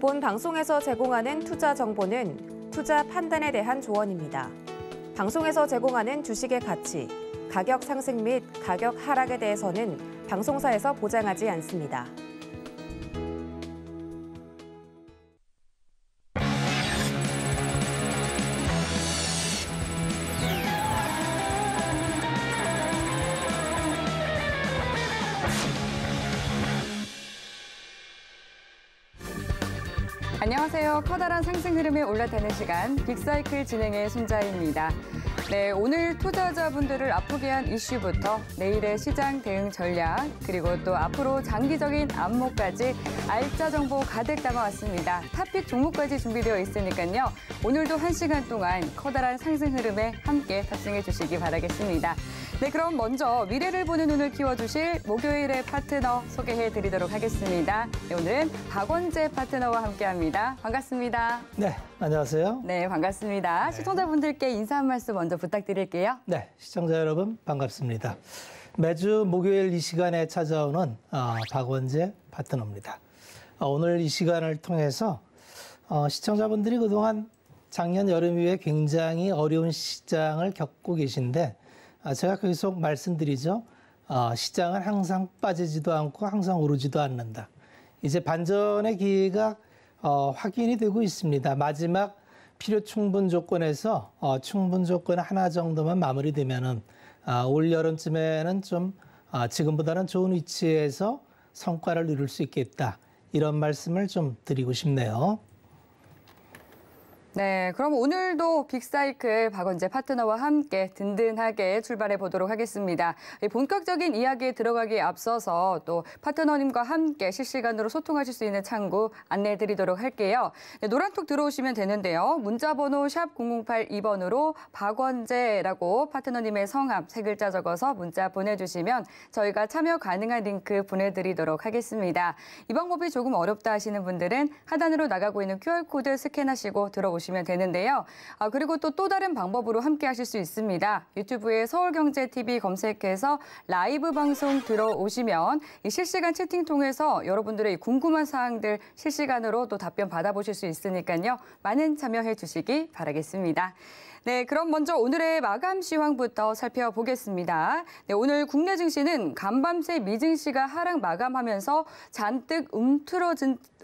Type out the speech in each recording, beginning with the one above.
본 방송에서 제공하는 투자 정보는 투자 판단에 대한 조언입니다. 방송에서 제공하는 주식의 가치, 가격 상승 및 가격 하락에 대해서는 방송사에서 보장하지 않습니다. 안녕하세요. 커다란 상승 흐름에 올라타는 시간 빅사이클 진행의 손자입니다. 네, 오늘 투자자분들을 아프게 한 이슈부터 내일의 시장 대응 전략, 그리고 또 앞으로 장기적인 안목까지 알짜 정보 가득 담아왔습니다. 탑픽 종목까지 준비되어 있으니까요. 오늘도 1시간 동안 커다란 상승 흐름에 함께 탑승해 주시기 바라겠습니다. 네, 그럼 먼저 미래를 보는 눈을 키워주실 목요일의 파트너 소개해드리도록 하겠습니다. 네, 오늘은 박원재 파트너와 함께합니다. 반갑습니다. 네, 안녕하세요. 네, 반갑습니다. 네. 시청자분들께 인사 한 말씀 먼저 부탁드릴게요. 네, 시청자 여러분 반갑습니다. 매주 목요일 이 시간에 찾아오는 박원재 파트너입니다. 오늘 이 시간을 통해서 시청자분들이 그동안 작년 여름 이후에 굉장히 어려운 시장을 겪고 계신데 제가 계속 말씀드리죠. 시장은 항상 빠지지도 않고 항상 오르지도 않는다. 이제 반전의 기회가 확인이 되고 있습니다. 마지막 필요 충분 조건에서 충분 조건 하나 정도만 마무리되면은 올 여름쯤에는 좀 지금보다는 좋은 위치에서 성과를 이룰 수 있겠다. 이런 말씀을 좀 드리고 싶네요. 네, 그럼 오늘도 빅사이클 박원재 파트너와 함께 든든하게 출발해 보도록 하겠습니다. 본격적인 이야기에 들어가기에 앞서서 또 파트너님과 함께 실시간으로 소통하실 수 있는 창구 안내해 드리도록 할게요. 네, 노란톡 들어오시면 되는데요. 문자번호 샵 0082번으로 박원재라고 파트너님의 성함 3글자 적어서 문자 보내주시면 저희가 참여 가능한 링크 보내드리도록 하겠습니다. 이 방법이 조금 어렵다 하시는 분들은 하단으로 나가고 있는 QR코드 스캔하시고 들어오시면 되는데요. 그리고 또 다른 방법으로 함께 하실 수 있습니다. 유튜브에 서울경제TV 검색해서 라이브 방송 들어오시면 이 실시간 채팅 통해서 여러분들의 궁금한 사항들 실시간으로 또 답변 받아보실 수 있으니까요. 많은 참여해 주시기 바라겠습니다. 네, 그럼 먼저 오늘의 마감 시황부터 살펴보겠습니다. 네, 오늘 국내 증시는 간밤새 미증시가 하락 마감하면서 잔뜩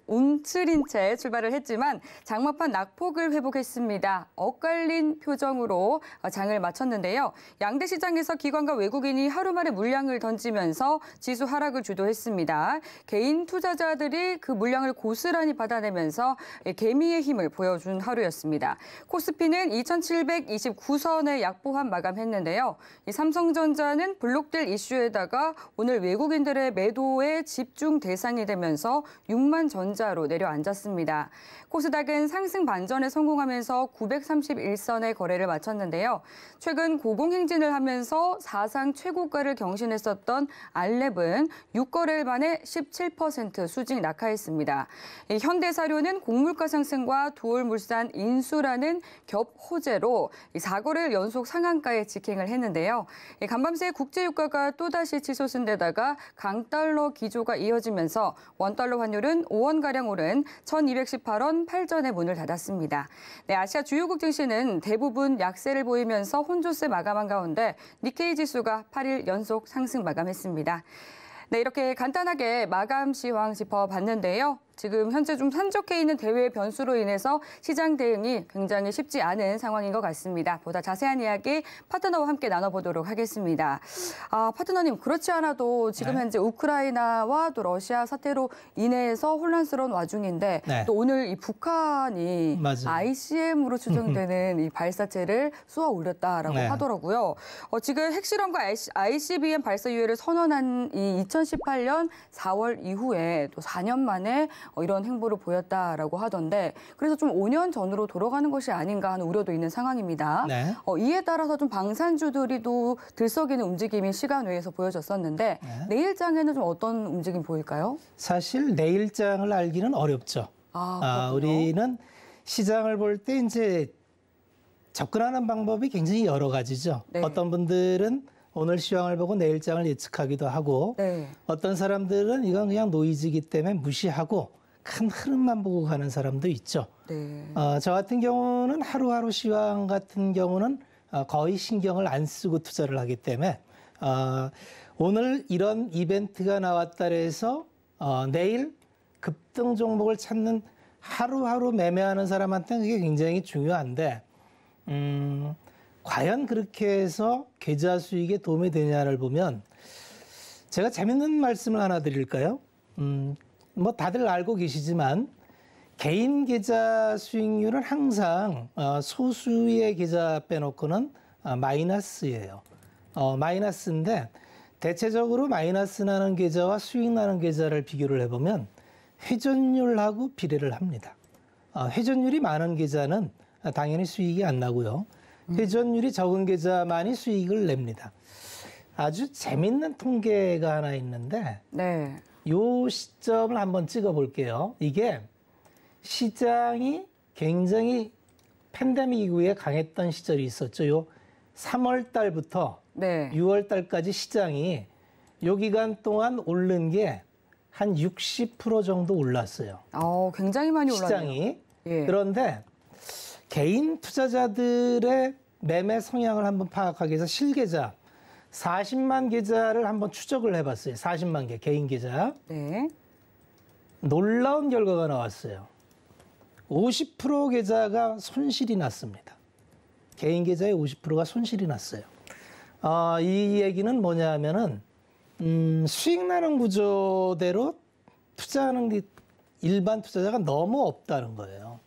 움츠린 채 출발을 했지만 장마판 낙폭을 회복했습니다. 엇갈린 표정으로 장을 마쳤는데요. 양대 시장에서 기관과 외국인이 하루 만에 물량을 던지면서 지수 하락을 주도했습니다. 개인 투자자들이 그 물량을 고스란히 받아내면서 개미의 힘을 보여준 하루였습니다. 코스피는 2729선에 약보한 마감했는데요. 이 삼성전자는 블록딜 이슈에다가 오늘 외국인들의 매도에 집중 대상이 되면서 6만 전자로 내려앉았습니다. 코스닥은 상승 반전에 성공하면서 931선의 거래를 마쳤는데요. 최근 고공행진을 하면서 사상 최고가를 경신했었던 알랩은 6거래일 만에 17% 수직 낙하했습니다. 현대사료는 곡물가 상승과 두올물산 인수라는 겹 호재로 4거래일 연속 상한가에 직행을 했는데요. 간밤새 국제유가가 또다시 치솟은 데다가 강달러 기조가 이어지면서 원달러 환율은 5원가량 오른 1218원 8전에 문을 닫았습니다. 네, 아시아 주요국 증시는 대부분 약세를 보이면서 혼조세 마감한 가운데 니케이 지수가 8일 연속 상승 마감했습니다. 네, 이렇게 간단하게 마감 시황 짚어봤는데요. 지금 현재 좀 산적해 있는 대외 변수로 인해서 시장 대응이 굉장히 쉽지 않은 상황인 것 같습니다. 보다 자세한 이야기 파트너와 함께 나눠보도록 하겠습니다. 파트너님, 그렇지 않아도 지금 현재 우크라이나와 또 러시아 사태로 인해서 혼란스러운 와중인데 또 오늘 이 북한이 ICBM으로 추정되는 이 발사체를 쏘아 올렸다라고 하더라고요. 지금 핵실험과 ICBM 발사 유예를 선언한 이 2018년 4월 이후에 또 4년 만에 이런 행보를 보였다라고 하던데 그래서 좀 5년 전으로 돌아가는 것이 아닌가 하는 우려도 있는 상황입니다. 이에 따라서 좀 방산주들이 또 들썩이는 움직임이 시간 외에서 보여졌었는데 내일장에는 좀 어떤 움직임 보일까요? 사실 내일장을 알기는 어렵죠. 우리는 시장을 볼 때 이제 접근하는 방법이 굉장히 여러 가지죠. 어떤 분들은 오늘 시황을 보고 내일장을 예측하기도 하고 어떤 사람들은 이건 그냥 노이즈이기 때문에 무시하고 큰 흐름만 보고 가는 사람도 있죠. 네. 저 같은 경우는 하루하루 시황 같은 경우는 거의 신경을 안 쓰고 투자를 하기 때문에 오늘 이런 이벤트가 나왔다 해서 내일 급등 종목을 찾는 하루하루 매매하는 사람한테는 그게 굉장히 중요한데 과연 그렇게 해서 계좌 수익에 도움이 되냐를 보면 제가 재밌는 말씀을 하나 드릴까요? 뭐 다들 알고 계시지만 개인 계좌 수익률은 항상 소수의 계좌 빼놓고는 마이너스예요. 마이너스인데 대체적으로 마이너스 나는 계좌와 수익 나는 계좌를 비교를 해보면 회전율하고 비례를 합니다. 회전율이 많은 계좌는 당연히 수익이 안 나고요. 회전율이 적은 계좌만이 수익을 냅니다. 아주 재밌는 통계가 하나 있는데 네. 요 시점을 한번 찍어 볼게요. 이게 시장이 굉장히 팬데믹 이후에 강했던 시절이 있었죠. 요 3월 달부터 네. 6월 달까지 시장이 요 기간 동안 오른 게 한 60% 정도 올랐어요. 굉장히 많이 올랐네요. 시장이. 예. 그런데 개인 투자자들의 매매 성향을 한번 파악하기 위해서 실계좌 40만 계좌를 한번 추적을 해봤어요. 40만 개 개인 계좌. 네. 놀라운 결과가 나왔어요. 50% 계좌가 손실이 났습니다. 개인 계좌의 50%가 손실이 났어요. 이 얘기는 뭐냐 하면은 수익 나는 구조대로 투자하는 게 일반 투자자가 너무 없다는 거예요.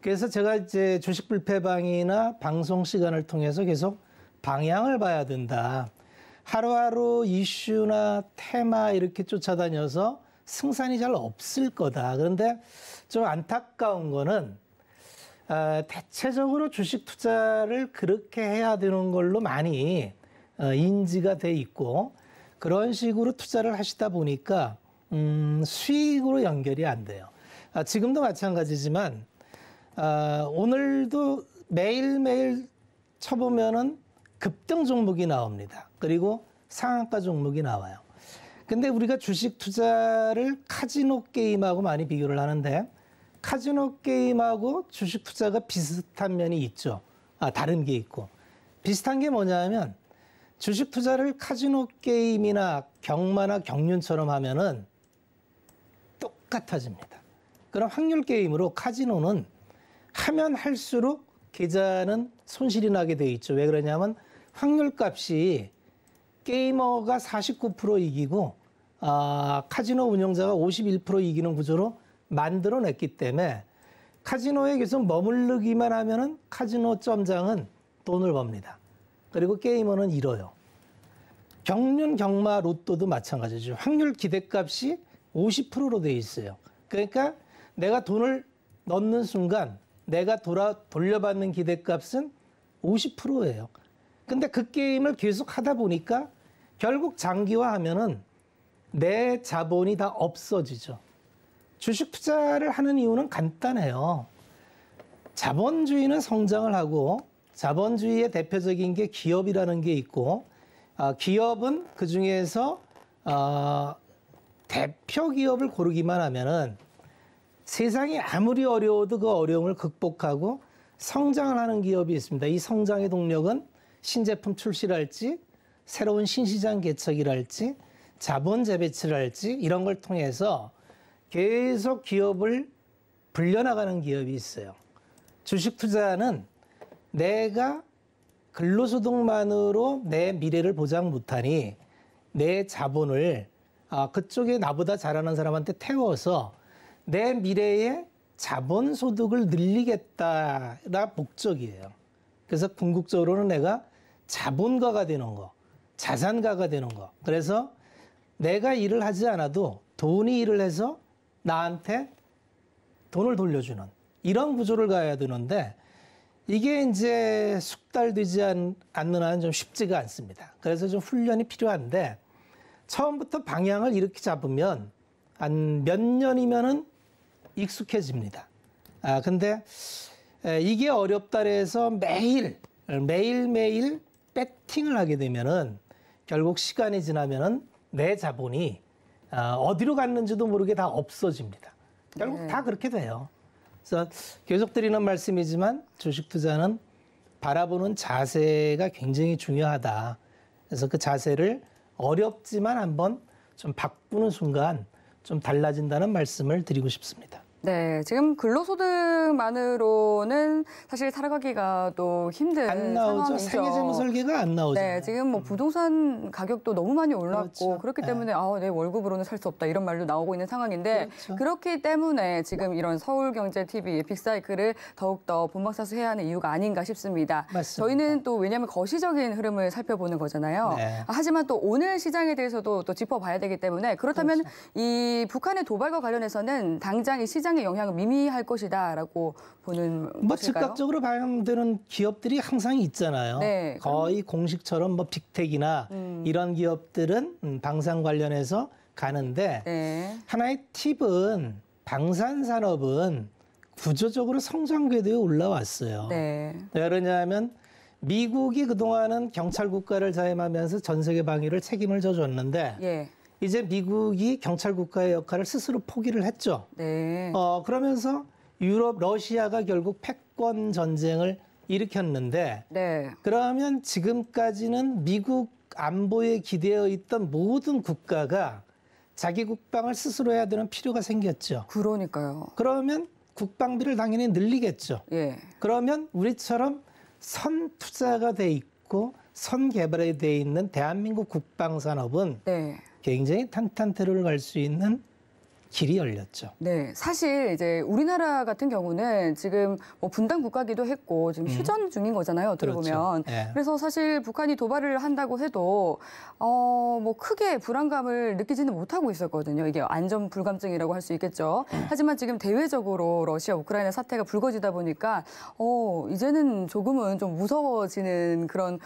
그래서 제가 이제 주식 불패방이나 방송 시간을 통해서 계속 방향을 봐야 된다. 하루하루 이슈나 테마 이렇게 쫓아다녀서 승산이 잘 없을 거다. 그런데 좀 안타까운 거는 대체적으로 주식 투자를 그렇게 해야 되는 걸로 많이 인지가 돼 있고 그런 식으로 투자를 하시다 보니까 수익으로 연결이 안 돼요. 지금도 마찬가지지만 오늘도 매일매일 쳐보면은 급등 종목이 나옵니다. 그리고 상한가 종목이 나와요. 근데 우리가 주식 투자를 카지노 게임하고 많이 비교를 하는데 카지노 게임하고 주식 투자가 비슷한 면이 있죠. 다른 게 있고. 비슷한 게 뭐냐면 주식 투자를 카지노 게임이나 경마나 경륜처럼 하면은 똑같아집니다. 그럼 확률 게임으로 카지노는 하면 할수록 계좌는 손실이 나게 돼 있죠. 왜 그러냐면 확률 값이 게이머가 49% 이기고 카지노 운영자가 51% 이기는 구조로 만들어냈기 때문에 카지노에 계속 머무르기만 하면은 카지노 점장은 돈을 법니다. 그리고 게이머는 잃어요. 경륜, 경마, 로또도 마찬가지죠. 확률 기대값이 50%로 돼 있어요. 그러니까 내가 돈을 넣는 순간 내가 돌려받는 기대값은 50%예요. 근데 그 게임을 계속 하다 보니까 결국 장기화하면은 내 자본이 다 없어지죠. 주식 투자를 하는 이유는 간단해요. 자본주의는 성장을 하고 자본주의의 대표적인 게 기업이라는 게 있고 기업은 그중에서 대표 기업을 고르기만 하면은 세상이 아무리 어려워도 그 어려움을 극복하고 성장을 하는 기업이 있습니다. 이 성장의 동력은 신제품 출시랄지 새로운 신시장 개척이랄지 자본 재배치랄지 이런 걸 통해서 계속 기업을 불려나가는 기업이 있어요. 주식 투자는 내가 근로소득만으로 내 미래를 보장 못하니 내 자본을 그쪽에 나보다 잘하는 사람한테 태워서 내 미래의 자본소득을 늘리겠다가 목적이에요. 그래서 궁극적으로는 내가 자본가가 되는 거, 자산가가 되는 거. 그래서 내가 일을 하지 않아도 돈이 일을 해서 나한테 돈을 돌려주는 이런 구조를 가야 되는데 이게 이제 숙달되지 않는 한은 좀 쉽지가 않습니다. 그래서 좀 훈련이 필요한데 처음부터 방향을 이렇게 잡으면 한 몇 년이면은 익숙해집니다. 근데 이게 어렵다 해서 매일매일 배팅을 하게 되면은 결국 시간이 지나면은 내 자본이 어디로 갔는지도 모르게 다 없어집니다. 결국 네. 다 그렇게 돼요. 그래서 계속 드리는 말씀이지만 주식 투자는 바라보는 자세가 굉장히 중요하다. 그래서 그 자세를 어렵지만 한번 좀 바꾸는 순간 좀 달라진다는 말씀을 드리고 싶습니다. 네, 지금 근로소득만으로는 사실 살아가기가 또 힘든 안 나오죠. 상황이죠. 생애재무 설계가 안 나오잖아요. 네, 지금 뭐 부동산 가격도 너무 많이 올랐고 그렇죠. 그렇기 네. 때문에 내 월급으로는 살 수 없다 이런 말도 나오고 있는 상황인데 그렇죠. 그렇기 때문에 지금 이런 서울경제TV 빅사이클을 더욱더 본방사수해야 하는 이유가 아닌가 싶습니다. 맞습니다. 저희는 또 왜냐하면 거시적인 흐름을 살펴보는 거잖아요. 네. 하지만 또 오늘 시장에 대해서도 또 짚어봐야 되기 때문에 그렇다면 그렇죠. 이 북한의 도발과 관련해서는 당장 이 시장의 영향은 미미할 것이다라고 보는 뭐 것일까요? 즉각적으로 반영되는 기업들이 항상 있잖아요. 네, 거의 공식처럼 뭐 빅텍이나 이런 기업들은 방산 관련해서 가는데 네. 하나의 팁은 방산 산업은 구조적으로 성장 궤도에 올라왔어요. 네. 왜 그러냐면 미국이 그동안은 경찰 국가를 자임하면서 전 세계 방위를 책임을 져줬는데 예. 이제 미국이 경찰 국가의 역할을 스스로 포기를 했죠. 네. 그러면서 유럽, 러시아가 결국 패권 전쟁을 일으켰는데 네. 그러면 지금까지는 미국 안보에 기대어 있던 모든 국가가 자기 국방을 스스로 해야 되는 필요가 생겼죠. 그러니까요. 그러면 국방비를 당연히 늘리겠죠. 예. 그러면 우리처럼 선 투자가 돼 있고 선 개발에 돼 있는 대한민국 국방 산업은 네. 굉장히 탄탄테로를 갈 수 있는 길이 열렸죠. 네, 사실 이제 우리나라 같은 경우는 지금 뭐 분단 국가기도 했고 지금 휴전 중인 거잖아요. 어떻게 그렇죠. 보면. 예. 그래서 사실 북한이 도발을 한다고 해도 뭐 크게 불안감을 느끼지는 못하고 있었거든요. 이게 안전 불감증이라고 할 수 있겠죠. 하지만 지금 대외적으로 러시아 우크라이나 사태가 불거지다 보니까 이제는 조금은 좀 무서워지는 그런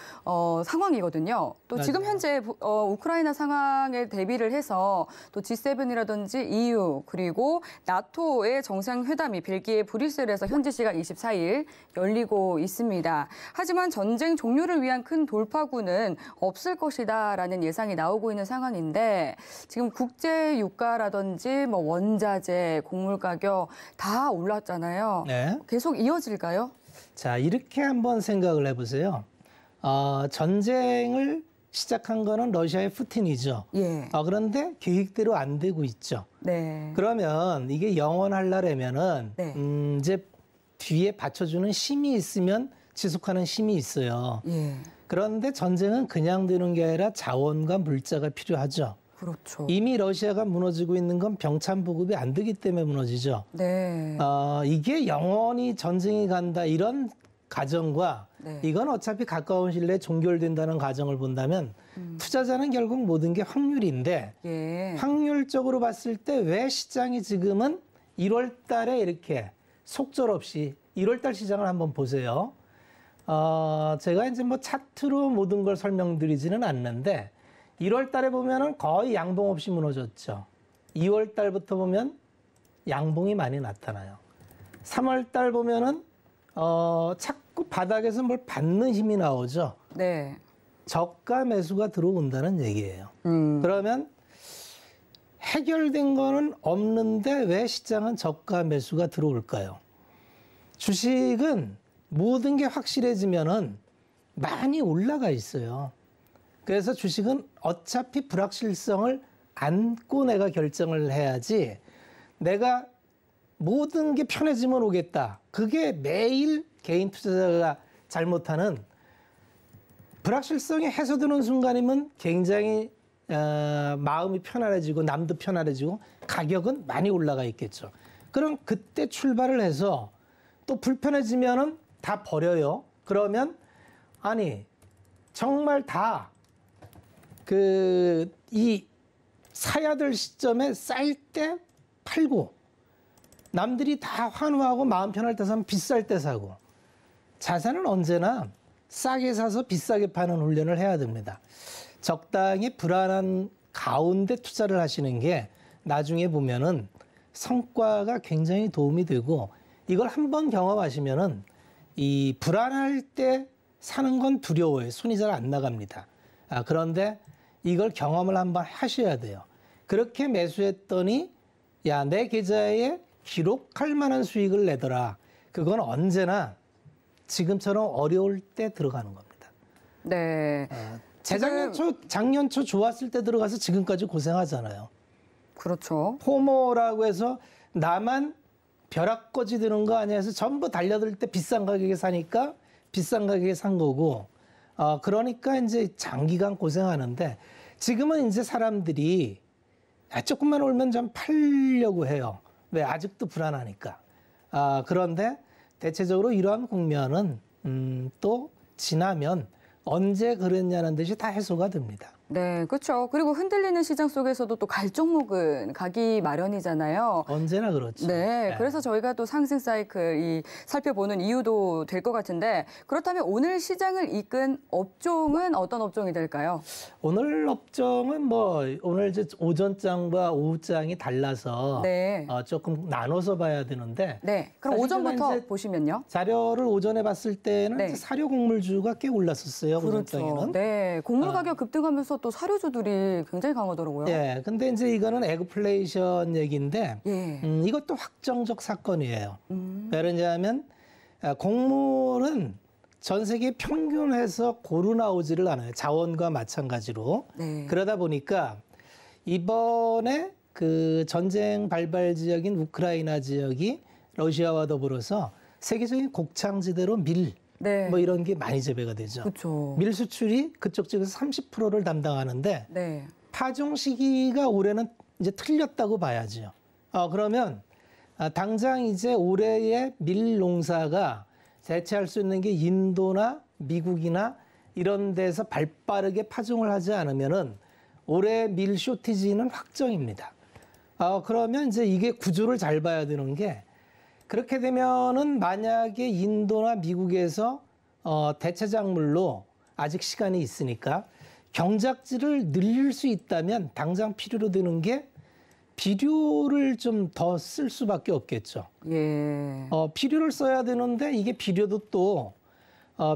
상황이거든요. 또 지금 맞아요. 현재 우크라이나 상황에 대비를 해서 또 G7이라든지 EU 그리고 나토의 정상회담이 벨기에 브뤼셀에서 현지 시간 24일 열리고 있습니다. 하지만 전쟁 종료를 위한 큰 돌파구는 없을 것이다라는 예상이 나오고 있는 상황인데 지금 국제 유가라든지 뭐 원자재, 곡물 가격 다 올랐잖아요. 네. 계속 이어질까요? 자, 이렇게 한번 생각을 해보세요. 전쟁을 시작한 거는 러시아의 푸틴이죠. 예. 그런데 계획대로 안 되고 있죠. 네. 그러면 이게 영원하려면은 네. 이제 뒤에 받쳐주는 힘이 있으면 지속하는 힘이 있어요. 예. 그런데 전쟁은 그냥 되는 게 아니라 자원과 물자가 필요하죠. 그렇죠. 이미 러시아가 무너지고 있는 건 병참 보급이 안 되기 때문에 무너지죠. 네. 이게 영원히 전쟁이 간다 이런 가정과 네. 이건 어차피 가까운 시일에 종결된다는 가정을 본다면 투자자는 결국 모든 게 확률인데 예. 확률적으로 봤을 때 왜 시장이 지금은 1월 달에 이렇게 속절없이 1월 달 시장을 한번 보세요. 제가 이제 뭐 차트로 모든 걸 설명드리지는 않는데 1월 달에 보면은 거의 양봉 없이 무너졌죠. 2월 달부터 보면 양봉이 많이 나타나요. 3월 달 보면은 자꾸 바닥에서 뭘 받는 힘이 나오죠. 네. 저가 매수가 들어온다는 얘기예요. 그러면 해결된 거는 없는데 왜 시장은 저가 매수가 들어올까요? 주식은 모든 게 확실해지면은 많이 올라가 있어요. 그래서 주식은 어차피 불확실성을 안고 내가 결정을 해야지 내가 모든 게 편해지면 오겠다. 그게 매일 개인 투자자가 잘못하는 불확실성이 해소되는 순간이면 굉장히 마음이 편안해지고 남도 편안해지고 가격은 많이 올라가 있겠죠. 그럼 그때 출발을 해서 또 불편해지면은 다 버려요. 그러면 아니 정말 다 이 사야 될 시점에 쌀 때 팔고 남들이 다 환호하고 마음 편할 때 사면 비쌀 때 사고 자산은 언제나 싸게 사서 비싸게 파는 훈련을 해야 됩니다. 적당히 불안한 가운데 투자를 하시는 게 나중에 보면은 성과가 굉장히 도움이 되고 이걸 한번 경험하시면은 이 불안할 때 사는 건 두려워요. 손이 잘 안 나갑니다. 그런데 이걸 경험을 한번 하셔야 돼요. 그렇게 매수했더니 야, 내 계좌에 기록할 만한 수익을 내더라. 그건 언제나 지금처럼 어려울 때 들어가는 겁니다. 네. 작년 초 좋았을 때 들어가서 지금까지 고생하잖아요. 그렇죠. 포모라고 해서 나만 벼락거지 드는 거 아니야 해서 전부 달려들 때 비싼 가격에 사니까 비싼 가격에 산 거고, 그러니까 이제 장기간 고생하는데 지금은 이제 사람들이 조금만 올면 좀 팔려고 해요. 왜? 아직도 불안하니까. 그런데 대체적으로 이러한 국면은 또 지나면 언제 그랬냐는 듯이 다 해소가 됩니다. 네, 그렇죠. 그리고 흔들리는 시장 속에서도 또 갈 종목은 가기 마련이잖아요. 언제나 그렇죠. 네, 그래서 저희가 또 상승 사이클 살펴보는 이유도 될 것 같은데, 그렇다면 오늘 시장을 이끈 업종은 어떤 업종이 될까요? 오늘 업종은 뭐 오늘 이제 오전장과 오후장이 달라서 네. 조금 나눠서 봐야 되는데. 네, 그럼 사실 오전부터 이제 보시면요. 자료를 오전에 봤을 때는 네. 이제 사료 곡물주가 꽤 올랐었어요. 그렇죠. 오전장에는. 네, 곡물 가격 급등하면서 또 사료주들이 굉장히 강하더라고요. 예, 근데 이제 이거는 에그플레이션 얘기인데, 예. 이것도 확정적 사건이에요. 왜 그러냐면, 곡물은 전 세계 평균해서 고루 나오지를 않아요. 자원과 마찬가지로. 네. 그러다 보니까 이번에 그 전쟁 발발 지역인 우크라이나 지역이 러시아와 더불어서 세계적인 곡창지대로 밀, 네. 뭐 이런 게 많이 재배가 되죠. 그렇죠. 밀 수출이 그쪽 지역에서 30%를 담당하는데, 네. 파종 시기가 올해는 이제 틀렸다고 봐야죠. 그러면 당장 이제 올해의 밀 농사가 대체할 수 있는 게 인도나 미국이나 이런 데서 발빠르게 파종을 하지 않으면은 올해 밀 쇼티지는 확정입니다. 그러면 이제 이게 구조를 잘 봐야 되는 게, 그렇게 되면은 만약에 인도나 미국에서 대체 작물로 아직 시간이 있으니까 경작지를 늘릴 수 있다면 당장 필요로 드는 게 비료를 좀 더 쓸 수밖에 없겠죠. 예. 비료를 써야 되는데 이게 비료도 또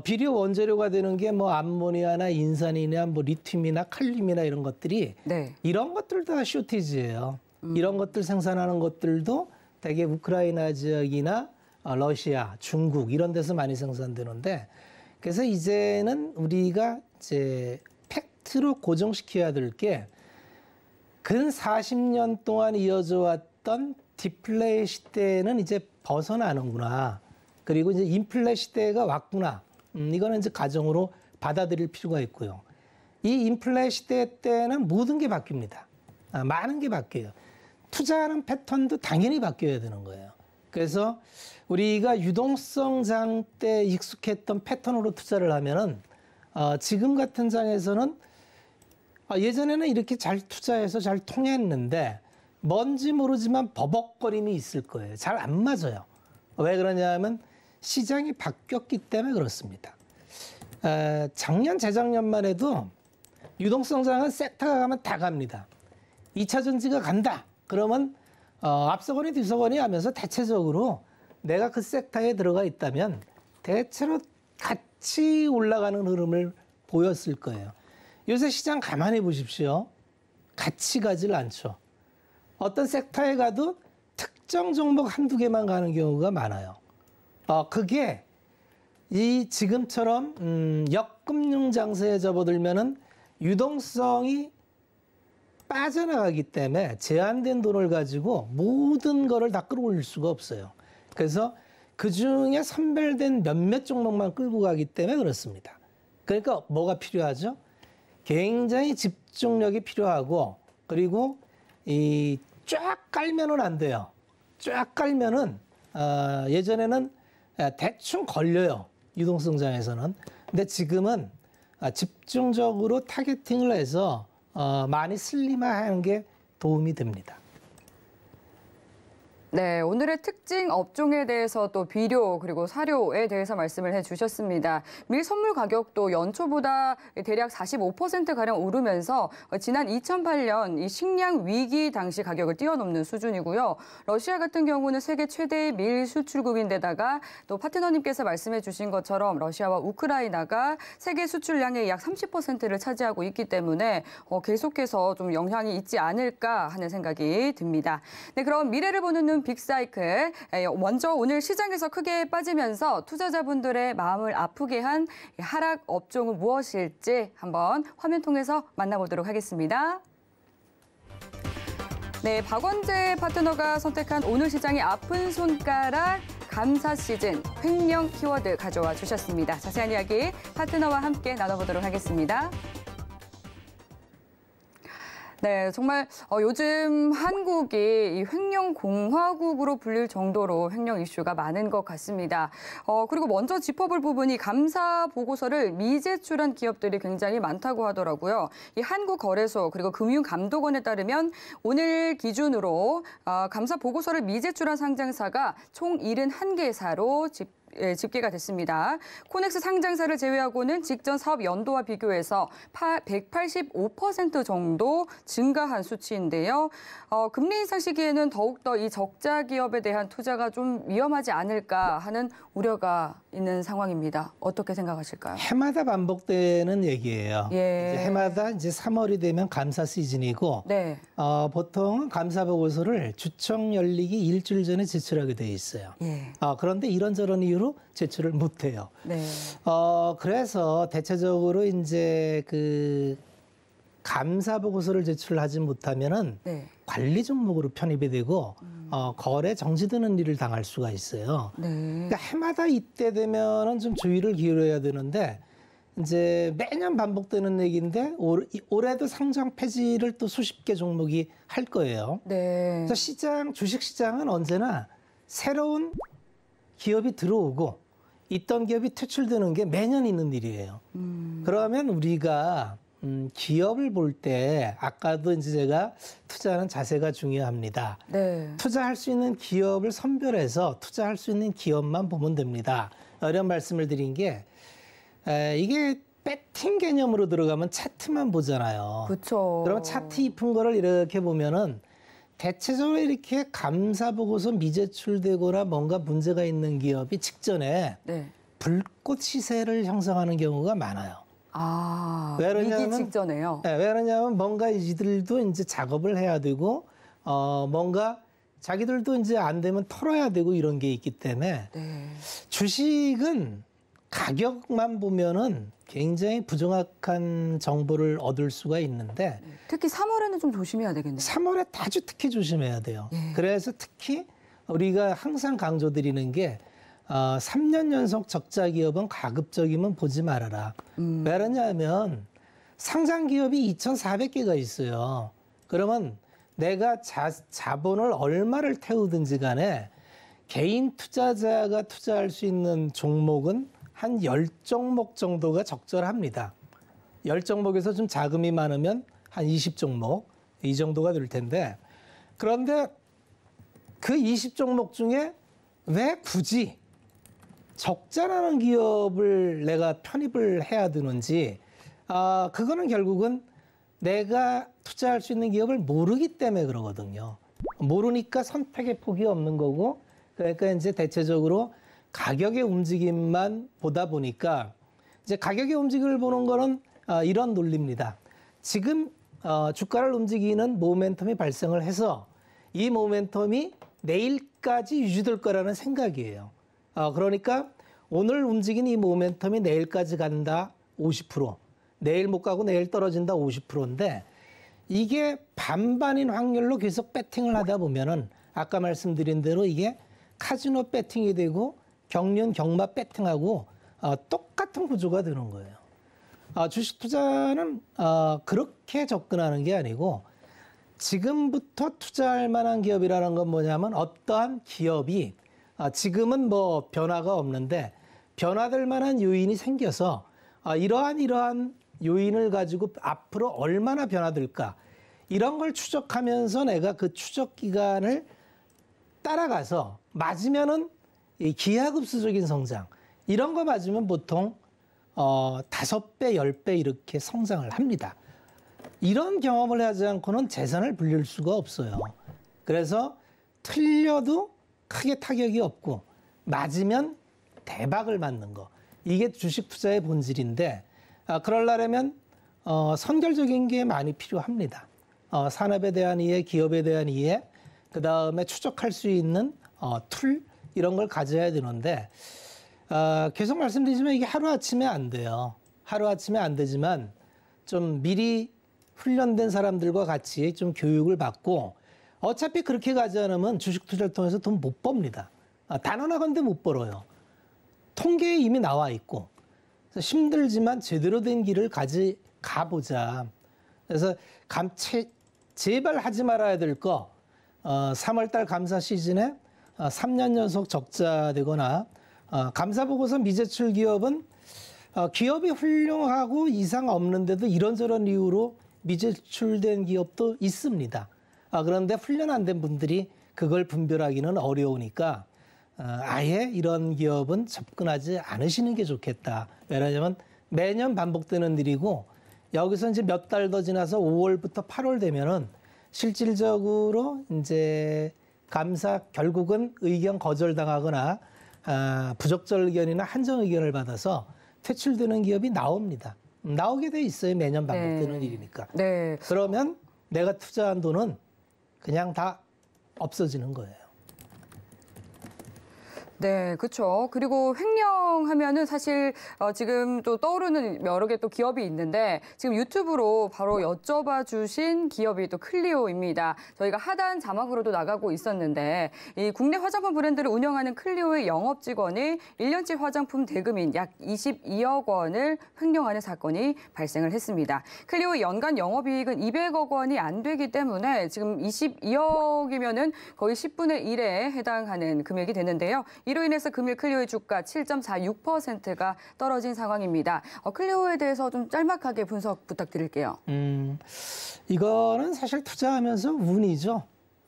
비료 원재료가 되는 게 뭐 암모니아나 인산이나 뭐 리튬이나 칼륨이나 이런 것들이, 네. 이런 것들도 다 쇼티지예요. 이런 것들 생산하는 것들도 대개 우크라이나 지역이나 러시아, 중국 이런 데서 많이 생산되는데, 그래서 이제는 우리가 이제 팩트로 고정시켜야 될 게, 근 40년 동안 이어져 왔던 디플레 시대는 이제 벗어나는구나. 그리고 이제 인플레 시대가 왔구나. 이거는 이제 가정으로 받아들일 필요가 있고요. 이 인플레 시대 때는 모든 게 바뀝니다. 많은 게 바뀌어요. 투자하는 패턴도 당연히 바뀌어야 되는 거예요. 그래서 우리가 유동성 장 때 익숙했던 패턴으로 투자를 하면은 지금 같은 장에서는 예전에는 이렇게 잘 투자해서 잘 통했는데 뭔지 모르지만 버벅거림이 있을 거예요. 잘 안 맞아요. 왜 그러냐면 시장이 바뀌었기 때문에 그렇습니다. 작년, 재작년만 해도 유동성 장은 섹터가 가면 다 갑니다. 2차 전지가 간다. 그러면 앞서거니 뒤서거니 하면서 대체적으로 내가 그 섹터에 들어가 있다면 대체로 같이 올라가는 흐름을 보였을 거예요. 요새 시장 가만히 보십시오. 같이 가질 않죠. 어떤 섹터에 가도 특정 종목 한두 개만 가는 경우가 많아요. 그게 이 지금처럼 역금융 장세에 접어들면은 유동성이 빠져나가기 때문에 제한된 돈을 가지고 모든 거를 다 끌어올릴 수가 없어요. 그래서 그중에 선별된 몇몇 종목만 끌고 가기 때문에 그렇습니다. 그러니까 뭐가 필요하죠? 굉장히 집중력이 필요하고, 그리고 이 쫙 깔면은 안 돼요. 쫙 깔면은 예전에는 대충 걸려요. 유동성장에서는. 근데 지금은 집중적으로 타겟팅을 해서 많이 슬림화하는 게 도움이 됩니다. 네, 오늘의 특징 업종에 대해서 또 비료 그리고 사료에 대해서 말씀을 해주셨습니다. 밀 선물 가격도 연초보다 대략 45%가량 오르면서 지난 2008년 이 식량 위기 당시 가격을 뛰어넘는 수준이고요. 러시아 같은 경우는 세계 최대의 밀 수출국인데다가 또 파트너님께서 말씀해 주신 것처럼 러시아와 우크라이나가 세계 수출량의 약 30%를 차지하고 있기 때문에 계속해서 좀 영향이 있지 않을까 하는 생각이 듭니다. 네, 그럼 미래를 보는 눈 투자전 빅사이클. 먼저 오늘 시장에서 크게 빠지면서 투자자분들의 마음을 아프게 한 하락 업종은 무엇일지 한번 화면 통해서 만나보도록 하겠습니다. 네, 박원재 파트너가 선택한 오늘 시장의 아픈 손가락 감사 시즌 횡령 키워드 가져와 주셨습니다. 자세한 이야기 파트너와 함께 나눠보도록 하겠습니다. 네, 정말 요즘 한국이 이 횡령 공화국으로 불릴 정도로 횡령 이슈가 많은 것 같습니다. 그리고 먼저 짚어볼 부분이 감사 보고서를 미제출한 기업들이 굉장히 많다고 하더라고요. 이 한국거래소 그리고 금융감독원에 따르면 오늘 기준으로 감사 보고서를 미제출한 상장사가 총 71개사로 집계가 됐습니다. 코넥스 상장사를 제외하고는 직전 사업 연도와 비교해서 185% 정도 증가한 수치인데요. 금리 인상 시기에는 더욱더 이 적자 기업에 대한 투자가 좀 위험하지 않을까 하는 우려가 있는 상황입니다. 어떻게 생각하실까요? 해마다 반복되는 얘기예요. 예. 이제 해마다 이제 3월이 되면 감사 시즌이고 네. 보통 감사 보고서를 주청 열리기 일주일 전에 제출하게 돼 있어요. 예. 그런데 이런저런 이유로 제출을 못 해요. 네. 그래서 대체적으로 이제 그 감사 보고서를 제출하지 못하면은 네. 관리 종목으로 편입이 되고 거래 정지되는 일을 당할 수가 있어요. 네. 그러니까 해마다 이때 되면은 좀 주의를 기울여야 되는데 이제 매년 반복되는 얘기인데 올해도 상장 폐지를 또 수십 개 종목이 할 거예요. 네. 그래서 주식 시장은 언제나 새로운 기업이 들어오고 있던 기업이 퇴출되는 게 매년 있는 일이에요. 그러면 우리가 기업을 볼 때 아까도 이제 제가 투자하는 자세가 중요합니다. 네. 투자할 수 있는 기업을 선별해서 투자할 수 있는 기업만 보면 됩니다. 이런 말씀을 드린 게 이게 배팅 개념으로 들어가면 차트만 보잖아요. 그렇죠. 그러면 차트 입은 거를 이렇게 보면은 대체적으로 이렇게 감사 보고서 미제출되거나 뭔가 문제가 있는 기업이 직전에 네. 불꽃 시세를 형성하는 경우가 많아요. 위기 직전에요. 네, 왜 그러냐면 뭔가 이들도 이제 작업을 해야 되고 뭔가 자기들도 이제 안 되면 털어야 되고 이런 게 있기 때문에 네. 주식은 가격만 보면은 굉장히 부정확한 정보를 얻을 수가 있는데 특히 3월에는 좀 조심해야 되겠네요. 3월에 아주 특히 조심해야 돼요. 예. 그래서 특히 우리가 항상 강조드리는 게 3년 연속 적자 기업은 가급적이면 보지 말아라. 왜 그러냐면 상장 기업이 2,400개가 있어요. 그러면 내가 자본을 얼마를 태우든지 간에 개인 투자자가 투자할 수 있는 종목은 한 10종목 정도가 적절합니다. 10종목에서 좀 자금이 많으면 한 20종목 이 정도가 될 텐데 그런데 그 20종목 중에 왜 굳이 적자라는 기업을 내가 편입을 해야 되는지 그거는 결국은 내가 투자할 수 있는 기업을 모르기 때문에 그러거든요. 모르니까 선택의 폭이 없는 거고 그러니까 이제 대체적으로 가격의 움직임만 보다 보니까 이제 가격의 움직임을 보는 거는 이런 논리입니다. 지금 주가를 움직이는 모멘텀이 발생을 해서 이 모멘텀이 내일까지 유지될 거라는 생각이에요. 그러니까 오늘 움직인 이 모멘텀이 내일까지 간다 50%, 내일 못 가고 내일 떨어진다 50%인데 이게 반반인 확률로 계속 배팅을 하다 보면은 아까 말씀드린 대로 이게 카지노 배팅이 되고 경륜 경마 배팅하고 똑같은 구조가 되는 거예요. 주식 투자는 그렇게 접근하는 게 아니고 지금부터 투자할 만한 기업이라는 건 뭐냐면 어떠한 기업이 지금은 뭐 변화가 없는데 변화될 만한 요인이 생겨서 이러한 요인을 가지고 앞으로 얼마나 변화될까 이런 걸 추적하면서 내가 그 추적 기간을 따라가서 맞으면은 이 기하급수적인 성장 이런 거 맞으면 보통 5배, 10배 이렇게 성장을 합니다. 이런 경험을 하지 않고는 재산을 불릴 수가 없어요. 그래서 틀려도 크게 타격이 없고 맞으면 대박을 맞는 거. 이게 주식 투자의 본질인데 그러려면 선결적인 게 많이 필요합니다. 산업에 대한 이해, 기업에 대한 이해, 그다음에 추적할 수 있는 툴 이런 걸 가져야 되는데 계속 말씀드리지만 이게 하루아침에 안 돼요. 하루아침에 안 되지만 좀 미리 훈련된 사람들과 같이 좀 교육을 받고 어차피 그렇게 가지 않으면 주식 투자를 통해서 돈 못 법니다. 단언하건대 못 벌어요. 통계에 이미 나와 있고 그래서 힘들지만 제대로 된 길을 가보자. 그래서 제발 하지 말아야 될 거 3월달 감사 시즌에 3년 연속 적자 되거나 감사보고서 미제출 기업은 기업이 훌륭하고 이상 없는데도 이런저런 이유로 미제출된 기업도 있습니다. 그런데 훈련 안 된 분들이 그걸 분별하기는 어려우니까 아예 이런 기업은 접근하지 않으시는 게 좋겠다. 왜냐하면 매년 반복되는 일이고 여기서 이제 몇 달 더 지나서 5월부터 8월 되면은 실질적으로 이제 감사 결국은 의견 거절당하거나 부적절 의견이나 한정 의견을 받아서 퇴출되는 기업이 나옵니다. 나오게 돼 있어요. 매년 반복되는 네. 일이니까. 네. 그러면 내가 투자한 돈은 그냥 다 없어지는 거예요. 네, 그렇죠. 그리고 횡령하면은 사실 지금 또 떠오르는 여러 개 또 기업이 있는데 지금 유튜브로 바로 여쭤봐 주신 기업이 또 클리오입니다. 저희가 하단 자막으로도 나가고 있었는데 이 국내 화장품 브랜드를 운영하는 클리오의 영업 직원이 1년치 화장품 대금인 약 22억 원을 횡령하는 사건이 발생을 했습니다. 클리오의 연간 영업이익은 200억 원이 안 되기 때문에 지금 22억이면은 거의 10분의 1에 해당하는 금액이 되는데요. 이로 인해서 금일 클리오의 주가 7.46%가 떨어진 상황입니다. 클리오에 대해서 좀 짤막하게 분석 부탁드릴게요. 이거는 사실 투자하면서 운이죠.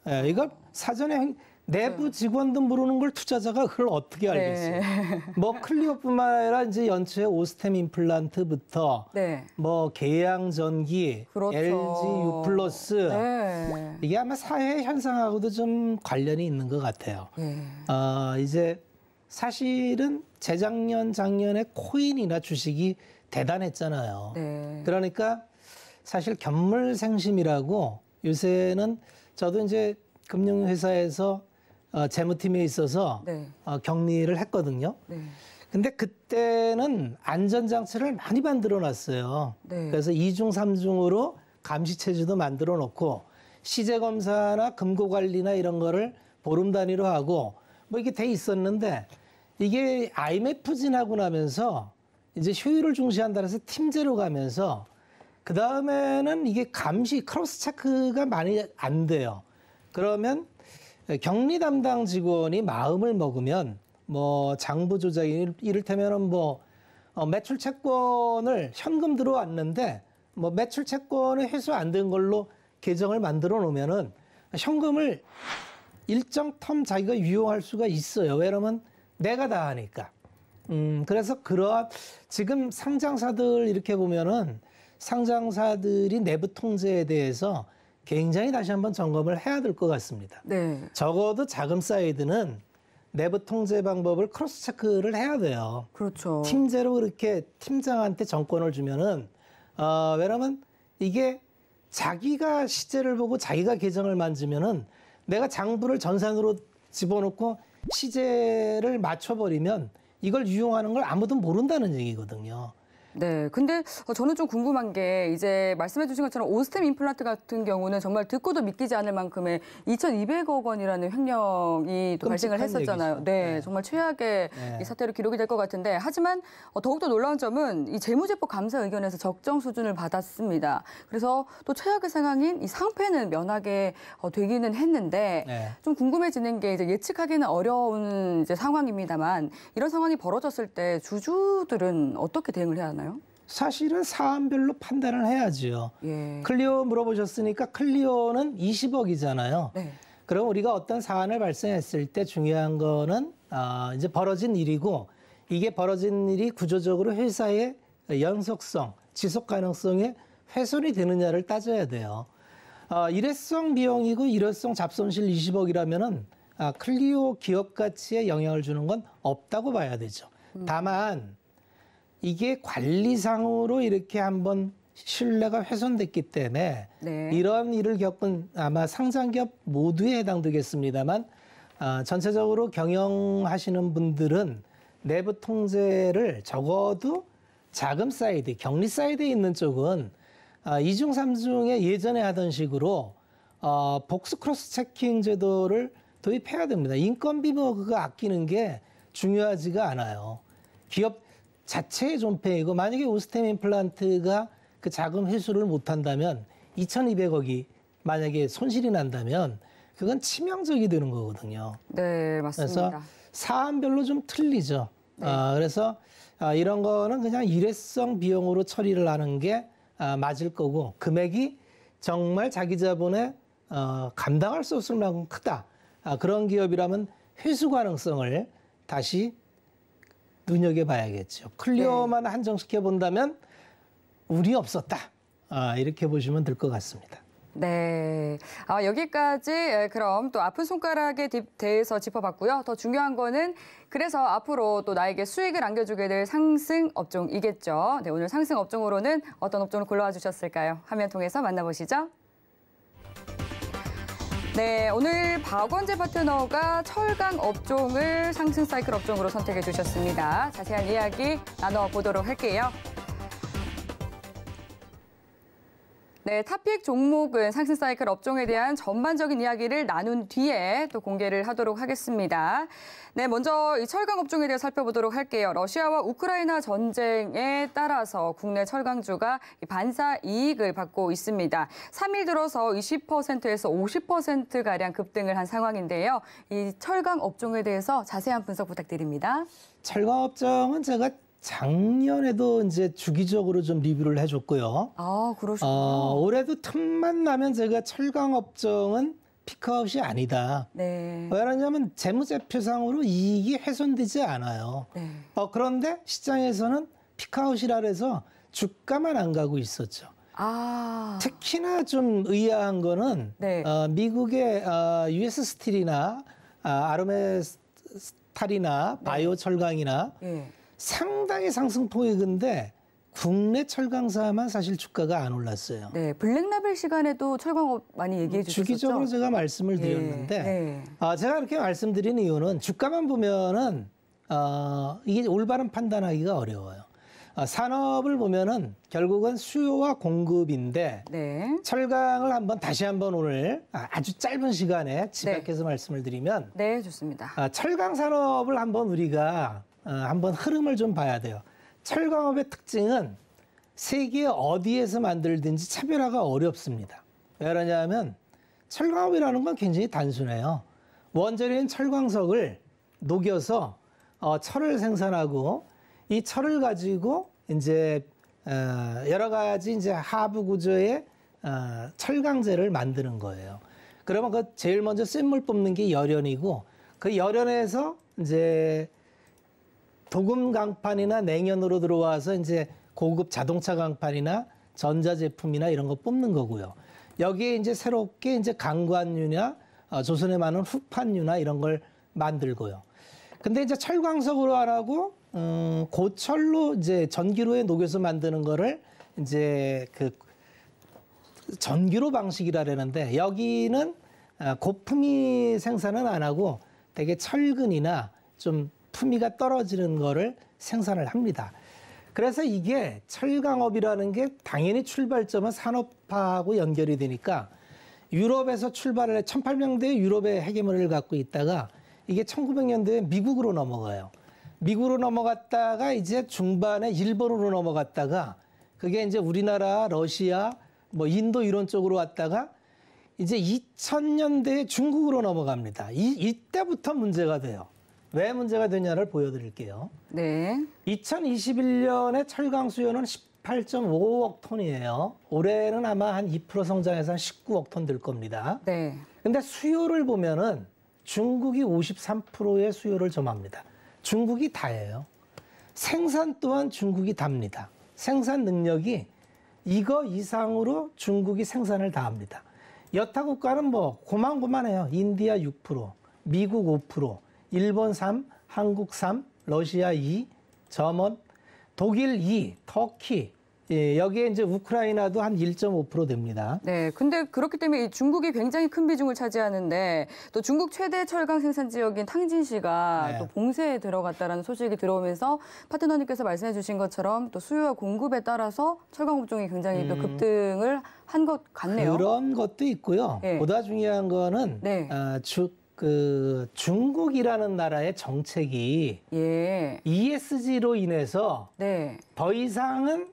예, 이거 사전에 내부 직원도 모르는 걸 투자자가 그걸 어떻게 알겠어요. 네. 뭐 클리오뿐만 아니라 이제 연초에 오스템 임플란트부터 네. 뭐 계양전기, 그렇죠. LG U+, 네. 이게 아마 사회 현상하고도 좀 관련이 있는 것 같아요. 네. 이제 사실은 재작년, 작년에 코인이나 주식이 대단했잖아요. 네. 그러니까 사실 견물생심이라고 요새는 저도 이제 금융회사에서 재무팀에 있어서 네. 격리를 했거든요. 네. 근데 그때는 안전장치를 많이 만들어 놨어요. 네. 그래서 2중, 3중으로 감시체제도 만들어 놓고 시제검사나 금고관리나 이런 거를 보름 단위로 하고 뭐 이게 돼 있었는데 이게 IMF 지나고 나면서 이제 효율을 중시한다 해서 팀제로 가면서 그 다음에는 이게 감시, 크로스 체크가 많이 안 돼요. 그러면 격리 담당 직원이 마음을 먹으면 뭐 장부 조작이 이를테면은 뭐 매출 채권을 현금 들어왔는데 뭐 매출 채권이 회수 안 된 걸로 계정을 만들어 놓으면은 현금을 일정 텀 자기가 유용할 수가 있어요. 왜냐면 내가 다 하니까. 그래서 그러한 지금 상장사들 이렇게 보면은 상장사들이 내부 통제에 대해서 굉장히 다시 한번 점검을 해야 될 것 같습니다. 네. 적어도 자금 사이드는 내부 통제 방법을 크로스 체크를 해야 돼요. 그렇죠. 팀제로 그렇게 팀장한테 정권을 주면은 왜냐면 이게 자기가 시제를 보고 자기가 계정을 만지면은 내가 장부를 전산으로 집어넣고 시제를 맞춰버리면 이걸 유용하는 걸 아무도 모른다는 얘기거든요. 네, 근데 저는 좀 궁금한 게 이제 말씀해 주신 것처럼 오스템 임플란트 같은 경우는 정말 듣고도 믿기지 않을 만큼의 2,200억 원이라는 횡령이 또 발생을 했었잖아요. 얘기죠. 네, 네. 정말 최악의 네. 이 사태로 기록이 될 것 같은데 하지만 더욱더 놀라운 점은 이 재무제표 감사 의견에서 적정 수준을 받았습니다. 그래서 또 최악의 상황인 이 상패는 면하게 되기는 했는데 네. 좀 궁금해지는 게 이제 예측하기는 어려운 이제 상황입니다만 이런 상황이 벌어졌을 때 주주들은 어떻게 대응을 해야 하나요? 사실은 사안별로 판단을 해야죠. 예. 클리오 물어보셨으니까 클리오는 20억이잖아요. 네. 그럼 우리가 어떤 사안을 발생했을 때 중요한 거는 이제 벌어진 일이고 이게 벌어진 일이 구조적으로 회사의 연속성, 지속 가능성에 훼손이 되느냐를 따져야 돼요. 일회성 비용이고 일회성 잡손실 20억이라면은 클리오 기업 가치에 영향을 주는 건 없다고 봐야 되죠. 다만 이게 관리상으로 이렇게 한번 신뢰가 훼손됐기 때문에 네. 이런 일을 겪은 아마 상장기업 모두에 해당되겠습니다만 전체적으로 경영하시는 분들은 내부 통제를 적어도 자금 사이드, 격리 사이드에 있는 쪽은 이중 삼중에 예전에 하던 식으로 복수 크로스 체킹 제도를 도입해야 됩니다. 인건비 뭐 그거 아끼는 게 중요하지가 않아요. 기업 자체의 존폐이고 만약에 오스템 임플란트가 그 자금 회수를 못한다면 2,200억이 만약에 손실이 난다면 그건 치명적이 되는 거거든요. 네, 맞습니다. 그래서 사안별로 좀 틀리죠. 네. 그래서 이런 거는 그냥 일회성 비용으로 처리를 하는 게 맞을 거고 금액이 정말 자기 자본에 감당할 수 없을 만큼 크다. 그런 기업이라면 회수 가능성을 다시 눈여겨봐야겠죠. 클리어만 한정시켜 본다면 운이 없었다. 이렇게 보시면 될 것 같습니다. 네. 여기까지 그럼 또 아픈 손가락에 대해서 짚어봤고요. 더 중요한 거는 그래서 앞으로 또 나에게 수익을 안겨주게 될 상승 업종이겠죠. 네, 오늘 상승 업종으로는 어떤 업종을 골라와 주셨을까요? 화면 통해서 만나보시죠. 네, 오늘 박원재 파트너가 철강 업종을 상승 사이클 업종으로 선택해 주셨습니다. 자세한 이야기 나눠보도록 할게요. 네, 탑픽 종목은 상승 사이클 업종에 대한 전반적인 이야기를 나눈 뒤에 또 공개를 하도록 하겠습니다. 네, 먼저 이 철강 업종에 대해 살펴보도록 할게요. 러시아와 우크라이나 전쟁에 따라서 국내 철강주가 반사 이익을 받고 있습니다. 3일 들어서 20%에서 50%가량 급등을 한 상황인데요. 이 철강 업종에 대해서 자세한 분석 부탁드립니다. 철강 업종은 제가 작년에도 이제 주기적으로 좀 리뷰를 해줬고요. 아, 그러시군요. 올해도 틈만 나면 제가 철강 업종은 피크아웃이 아니다. 네. 왜냐하면 재무제표상으로 이익이 훼손되지 않아요. 네. 그런데 시장에서는 피크아웃이라 해서 주가만 안 가고 있었죠. 아. 특히나 좀 의아한 거는 네. 미국의 US 스틸이나 아르메스탈이나 바이오 철강이나 예. 상당히 상승폭인데 국내 철강사만 사실 주가가 안 올랐어요. 네, 블랙라벨 시간에도 철강업 많이 얘기해 주셨죠? 주기적으로 제가 말씀을 드렸는데 네. 제가 이렇게 말씀드린 이유는 주가만 보면은 이게 올바른 판단하기가 어려워요. 산업을 보면은 결국은 수요와 공급인데 네. 철강을 다시 한번 오늘 아주 짧은 시간에 집약해서 말씀을 드리면 네, 좋습니다. 철강 산업을 한번 우리가 한번 흐름을 좀 봐야 돼요. 철강업의 특징은 세계 어디에서 만들든지 차별화가 어렵습니다. 왜 그러냐면 철강업이라는 건 굉장히 단순해요. 원재료인 철광석을 녹여서 철을 생산하고 이 철을 가지고 이제 여러 가지 이제 하부 구조의 철강제를 만드는 거예요. 그러면 그 제일 먼저 쇳물 뽑는 게 열연이고 그 열연에서 이제 도금 강판이나 냉연으로 들어와서 이제 고급 자동차 강판이나 전자제품이나 이런 거 뽑는 거고요. 여기에 이제 새롭게 이제 강관유나 조선에 많은 후판유나 이런 걸 만들고요. 근데 이제 철광석으로 안 하고 고철로 이제 전기로에 녹여서 만드는 거를 이제 그 전기로 방식이라는데 여기는 고품위 생산은 안 하고 되게 철근이나 좀 품위가 떨어지는 거를 생산을 합니다. 그래서 이게 철강업이라는 게 당연히 출발점은 산업화하고 연결이 되니까 유럽에서 출발을 해 1800년대에 유럽의 헤게모니를 갖고 있다가 이게 1900년대에 미국으로 넘어가요. 미국으로 넘어갔다가 이제 중반에 일본으로 넘어갔다가 그게 이제 우리나라, 러시아, 뭐 인도 이런 쪽으로 왔다가 이제 2000년대에 중국으로 넘어갑니다. 이때부터 문제가 돼요. 왜 문제가 되냐를 보여드릴게요. 네. 2021년에 철강 수요는 18.5억 톤이에요. 올해는 아마 한 2% 성장해서 한 19억 톤 될 겁니다. 네. 근데 수요를 보면은 중국이 53%의 수요를 점합니다. 중국이 다예요. 생산 또한 중국이 답니다. 생산 능력이 이거 이상으로 중국이 생산을 다 합니다. 여타 국가는 뭐 고만고만해요. 인디아 6%, 미국 5%, 일본 3, 한국 3, 러시아 2, 점원, 독일 2, 터키, 예, 여기에 이제 우크라이나도 한 1.5% 됩니다. 네, 근데 그렇기 때문에 이 중국이 굉장히 큰 비중을 차지하는데 또 중국 최대 철강 생산 지역인 탕진시가 네. 또 봉쇄에 들어갔다라는 소식이 들어오면서 파트너님께서 말씀해 주신 것처럼 또 수요와 공급에 따라서 철강 업종이 굉장히 또 급등을 한 것 같네요. 그런 것도 있고요. 네. 보다 중요한 거는 네. 중국이라는 나라의 정책이 예. ESG로 인해서 네. 더 이상은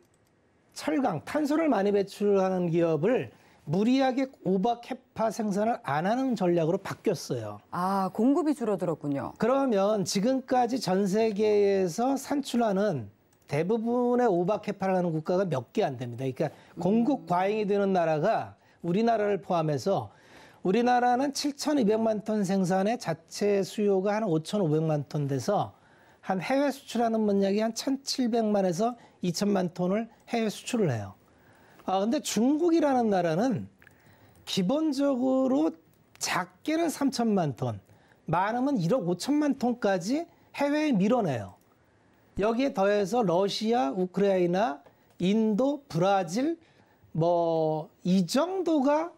철강, 탄소를 많이 배출하는 기업을 무리하게 오버캐파 생산을 안 하는 전략으로 바뀌었어요. 아, 공급이 줄어들었군요. 그러면 지금까지 전 세계에서 산출하는 대부분의 오버캐파를 하는 국가가 몇 개 안 됩니다. 그러니까 공급 과잉이 되는 나라가 우리나라를 포함해서 우리나라는 7,200만 톤 생산에 자체 수요가 한 5,500만 톤 돼서 한 해외 수출하는 문약이 한 1,700만에서 2,000만 톤을 해외 수출을 해요. 근데 중국이라는 나라는 기본적으로 작게는 3,000만 톤, 많으면 1억 5천만 톤까지 해외에 밀어내요. 여기에 더해서 러시아, 우크라이나, 인도, 브라질, 이 정도가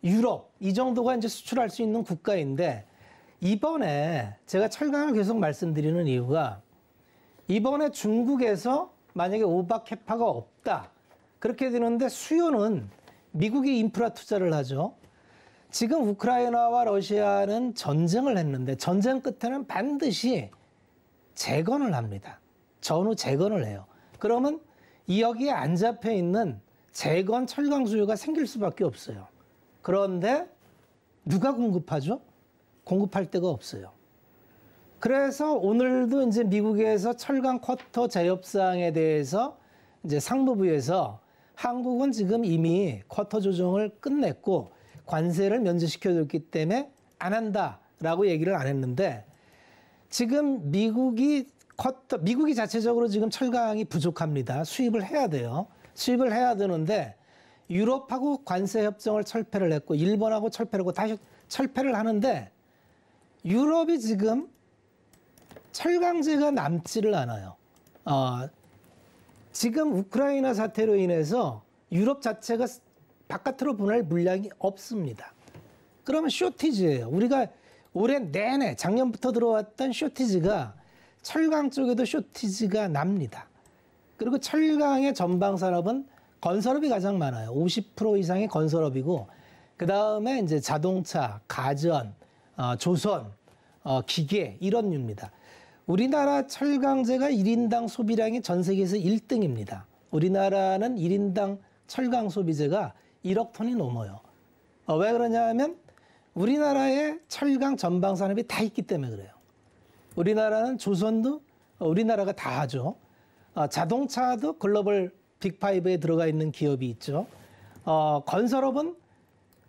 유럽, 이 정도가 이제 수출할 수 있는 국가인데 이번에 제가 철강을 계속 말씀드리는 이유가 이번에 중국에서 만약에 오버캐파가 없다. 그렇게 되는데 수요는 미국이 인프라 투자를 하죠. 지금 우크라이나와 러시아는 전쟁을 했는데 전쟁 끝에는 반드시 재건을 합니다. 전후 재건을 해요. 그러면 여기에 안 잡혀 있는 재건 철강 수요가 생길 수밖에 없어요. 그런데 누가 공급하죠? 공급할 데가 없어요. 그래서 오늘도 이제 미국에서 철강 쿼터 재협 사항에 대해서 이제 상무부에서 한국은 지금 이미 쿼터 조정을 끝냈고 관세를 면제시켜줬기 때문에 안 한다라고 얘기를 안 했는데 지금 미국이 자체적으로 지금 철강이 부족합니다. 수입을 해야 돼요. 수입을 해야 되는데 유럽하고 관세 협정을 철폐를 했고 일본하고 철폐를 하고 다시 철폐를 하는데 유럽이 지금 철강제가 남지를 않아요. 지금 우크라이나 사태로 인해서 유럽 자체가 바깥으로 보낼 물량이 없습니다. 그러면 쇼티지예요. 우리가 올해 내내 작년부터 들어왔던 쇼티지가 철강 쪽에도 쇼티지가 납니다. 그리고 철강의 전방 산업은 건설업이 가장 많아요. 50% 이상이 건설업이고 그 다음에 이제 자동차, 가전, 조선, 기계 이런 류입니다. 우리나라 철강제가 1인당 소비량이 전 세계에서 1등입니다. 우리나라는 1인당 철강 소비재가 1억 톤이 넘어요. 왜 그러냐면 우리나라의 철강 전방 산업이 다 있기 때문에 그래요. 우리나라는 조선도 우리나라가 다 하죠. 자동차도 글로벌 빅5에 들어가 있는 기업이 있죠. 건설업은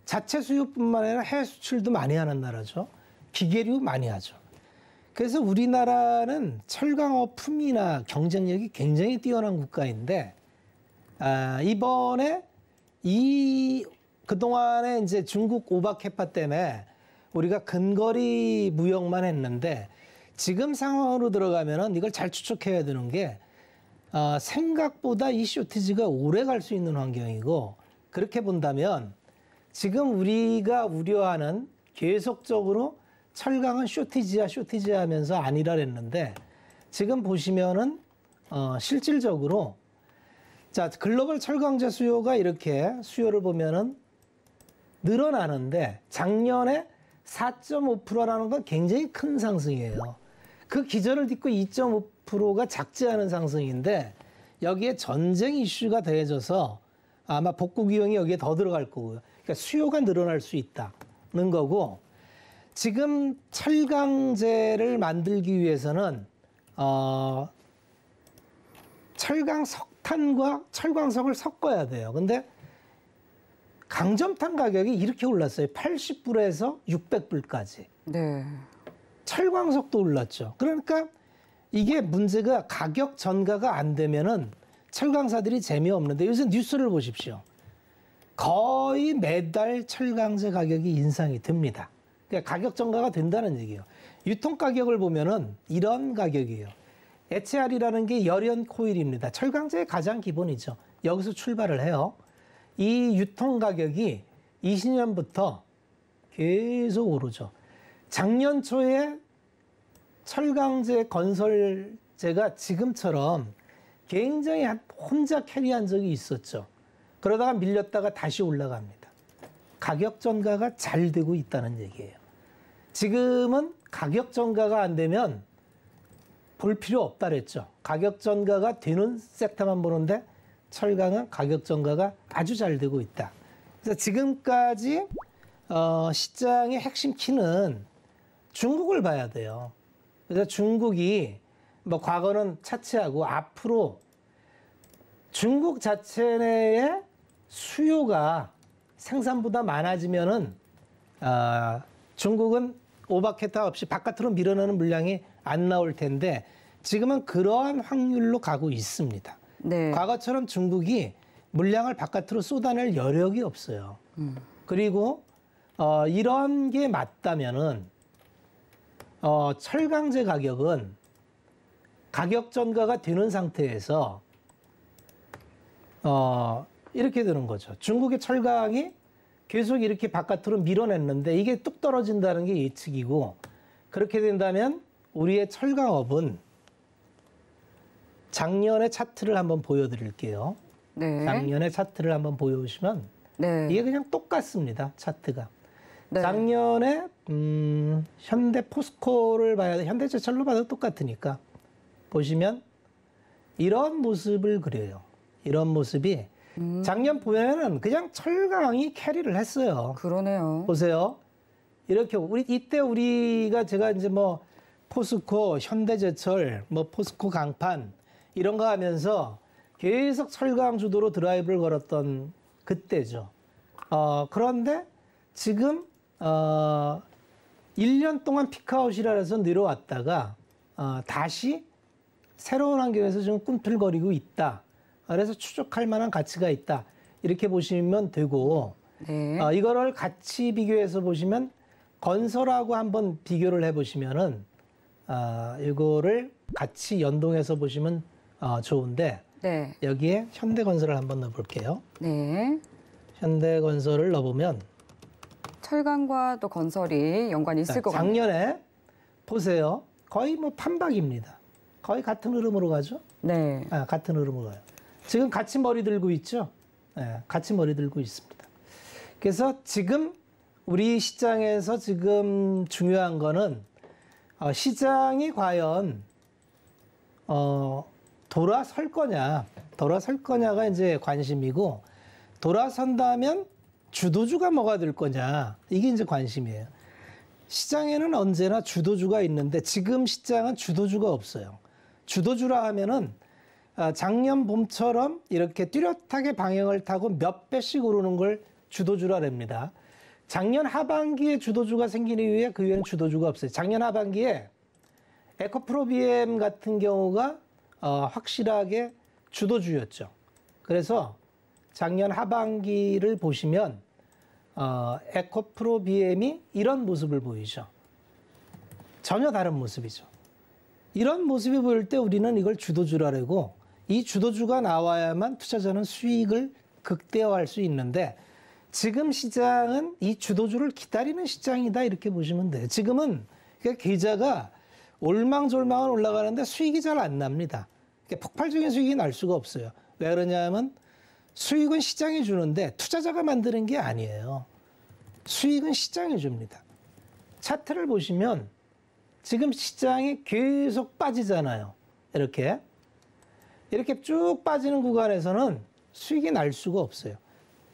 자체 수요뿐만 아니라 해외 수출도 많이 하는 나라죠. 기계류 많이 하죠. 그래서 우리나라는 철강업 품위나 경쟁력이 굉장히 뛰어난 국가인데 이번에 그동안에 이제 중국 오버캐파 때문에 우리가 근거리 무역만 했는데 지금 상황으로 들어가면은 이걸 잘 추측해야 되는 게 생각보다 이 쇼티지가 오래 갈 수 있는 환경이고 그렇게 본다면 지금 우리가 우려하는 계속적으로 철강은 쇼티지야 하면서 아니라 그랬는데 지금 보시면은 실질적으로 자 글로벌 철강제 수요가 이렇게 수요를 보면은 늘어나는데 작년에 4.5%라는 건 굉장히 큰 상승이에요. 그 기저를 딛고 2.5%가 작지 않은 상승인데 여기에 전쟁 이슈가 더해져서 아마 복구 비용이 여기에 더 들어갈 거고요. 그러니까 수요가 늘어날 수 있다는 거고 지금 철강제를 만들기 위해서는 철강 석탄과 철광석을 섞어야 돼요. 근데 강점탄 가격이 이렇게 올랐어요. 80불에서 600불까지. 네. 철광석도 올랐죠. 그러니까 이게 문제가 가격 전가가 안 되면은 철강사들이 재미없는데 요새 뉴스를 보십시오. 거의 매달 철강제 가격이 인상이 됩니다. 그러니까 가격 전가가 된다는 얘기예요. 유통 가격을 보면은 이런 가격이에요. HR이라는 게 열연 코일입니다. 철강제의 가장 기본이죠. 여기서 출발을 해요. 이 유통 가격이 20년부터 계속 오르죠. 작년 초에 철강제 건설제가 지금처럼 굉장히 혼자 캐리한 적이 있었죠. 그러다가 밀렸다가 다시 올라갑니다. 가격 전가가 잘 되고 있다는 얘기예요. 지금은 가격 전가가 안 되면 볼 필요 없다 그랬죠. 가격 전가가 되는 섹터만 보는데 철강은 가격 전가가 아주 잘 되고 있다. 그래서 지금까지 시장의 핵심 키는 중국을 봐야 돼요. 그래서 중국이 뭐 과거는 차치하고 앞으로 중국 자체 내에 수요가 생산보다 많아지면은 중국은 오버캐파 없이 바깥으로 밀어내는 물량이 안 나올 텐데 지금은 그러한 확률로 가고 있습니다. 네. 과거처럼 중국이 물량을 바깥으로 쏟아낼 여력이 없어요. 그리고 이런 게 맞다면은 철강제 가격은 가격 전가가 되는 상태에서 이렇게 되는 거죠. 중국의 철강이 계속 이렇게 바깥으로 밀어냈는데 이게 뚝 떨어진다는 게 예측이고 그렇게 된다면 우리의 철강업은 작년의 차트를 한번 보여드릴게요. 네. 작년의 차트를 한번 보여주시면 네. 이게 그냥 똑같습니다. 차트가. 네. 작년에 현대 포스코를 봐야 돼. 현대제철로 봐도 똑같으니까 보시면 이런 모습을 그려요. 이런 모습이 작년 보면은 그냥 철강이 캐리를 했어요. 그러네요. 보세요. 이렇게 이때 우리가 제가 이제 뭐 포스코, 현대제철, 뭐 포스코 강판 이런 거 하면서 계속 철강 주도로 드라이브를 걸었던 그때죠. 그런데 지금 1년 동안 피크아웃이라 해서 내려왔다가 다시 새로운 환경에서 지금 꿈틀거리고 있다. 그래서 추적할 만한 가치가 있다. 이렇게 보시면 되고 네. 이거를 같이 비교해서 보시면 건설하고 한번 비교를 해보시면은 이거를 같이 연동해서 보시면 좋은데 네. 여기에 현대건설을 한번 넣어볼게요. 네. 현대건설을 넣어보면 철강과 또 건설이 연관이 있을 것 같네요. 작년에 보세요. 거의 뭐 판박입니다. 거의 같은 흐름으로 가죠. 네. 같은 흐름으로 가요. 지금 같이 머리 들고 있죠. 네, 같이 머리 들고 있습니다. 그래서 지금 우리 시장에서 지금 중요한 거는 시장이 과연 돌아설 거냐가 이제 관심이고 돌아선다면 주도주가 뭐가 될 거냐 이게 이제 관심이에요. 시장에는 언제나 주도주가 있는데 지금 시장은 주도주가 없어요. 주도주라 하면은 작년 봄처럼 이렇게 뚜렷하게 방향을 타고 몇 배씩 오르는 걸 주도주라 합니다. 작년 하반기에 주도주가 생긴 이후에 그 이후에는 주도주가 없어요. 작년 하반기에 에코프로비엠 같은 경우가 확실하게 주도주였죠. 그래서 작년 하반기를 보시면 에코프로비엠이 이런 모습을 보이죠. 전혀 다른 모습이죠. 이런 모습이 보일 때 우리는 이걸 주도주라고 이 주도주가 나와야만 투자자는 수익을 극대화할 수 있는데 지금 시장은 이 주도주를 기다리는 시장이다 이렇게 보시면 돼요. 지금은 계좌가 올망졸망은 올라가는데 수익이 잘 안 납니다. 폭발적인 수익이 날 수가 없어요. 왜 그러냐면 수익은 시장이 주는데 투자자가 만드는 게 아니에요. 수익은 시장이 줍니다. 차트를 보시면 지금 시장이 계속 빠지잖아요. 이렇게 쭉 빠지는 구간에서는 수익이 날 수가 없어요.